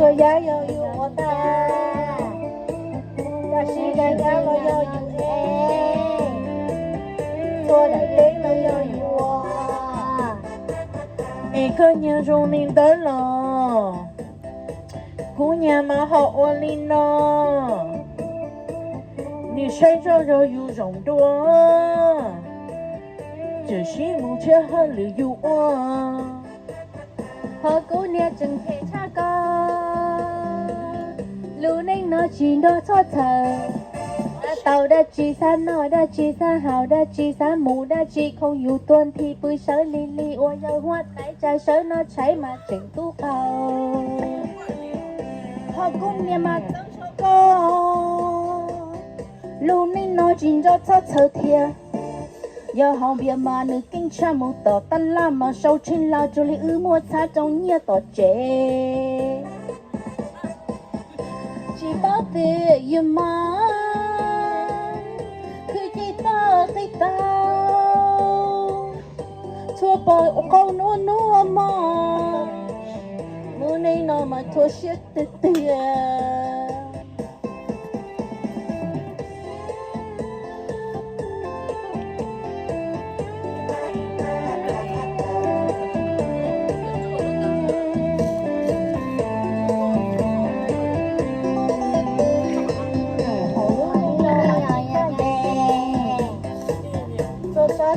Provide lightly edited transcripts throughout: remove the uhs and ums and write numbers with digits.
说呀要有我的，要是人家了要有哎，做的对了要有我，一个年中领的了，姑娘嘛好我领了，你身上就有种多，这是目前还里有我。和姑娘正配差个，路宁那chuyện đó thoát thờ, tàu đã chỉ san nói đã chỉ san hào đã chỉ san mù đã chỉ không yêu tuần thì bưởi sới li li ôi giờ hoa cái trái sới nó cháy mà chỉnh tu cầu. Họ cũng niệm mà tăng số co,路宁那chuyện đó thoát thờ thiệt. Giờ họ biết mà nữ kinh cha một tờ tan la mà sâu trên la cho lý ư mua xa trong nhia tờ chế chỉ bảo vệ yêu mà khi tao thua bòi ô câu nua mà mưa này nó mà thua shit tê tê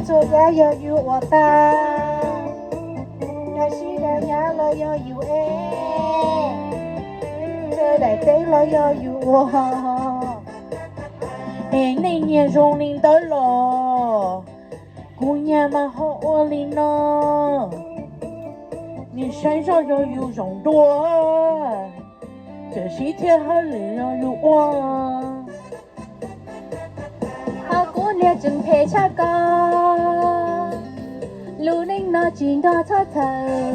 做呀要有我的，要是人家了要有哎，这来对了要有我，哎，那年中领的了，姑娘嘛好我领了，你身上就有种多，这些天还里要有我。姑娘正配恰个，路宁那chuyện đó thoát thờ,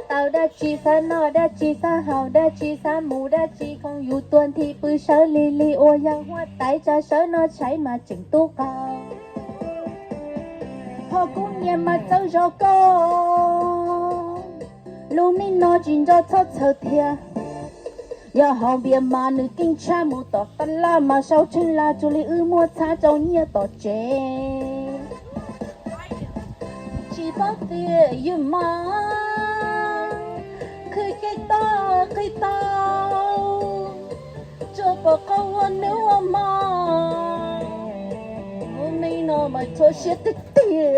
tàu đã chỉ san nói đã chỉ san hào đã chỉ san mù đã chỉ không yêu tuần thì bưởi sới li li ôi yang hoa tay trái sới nó cháy mà chỉnh tu cầu. Họ cũng niệm mà dấu dấu câu,路宁那chuyện đó thoát thờ thiệt. Giờ họ biết mà nữ kinh cha một tỏ tan la mà sau chân la cho lý ư mua xa trong nhia tỏ chế chỉ bảo vệ yêu mà khi tao cho bà câu nữa mà hôm nay nó mà thua shit tiền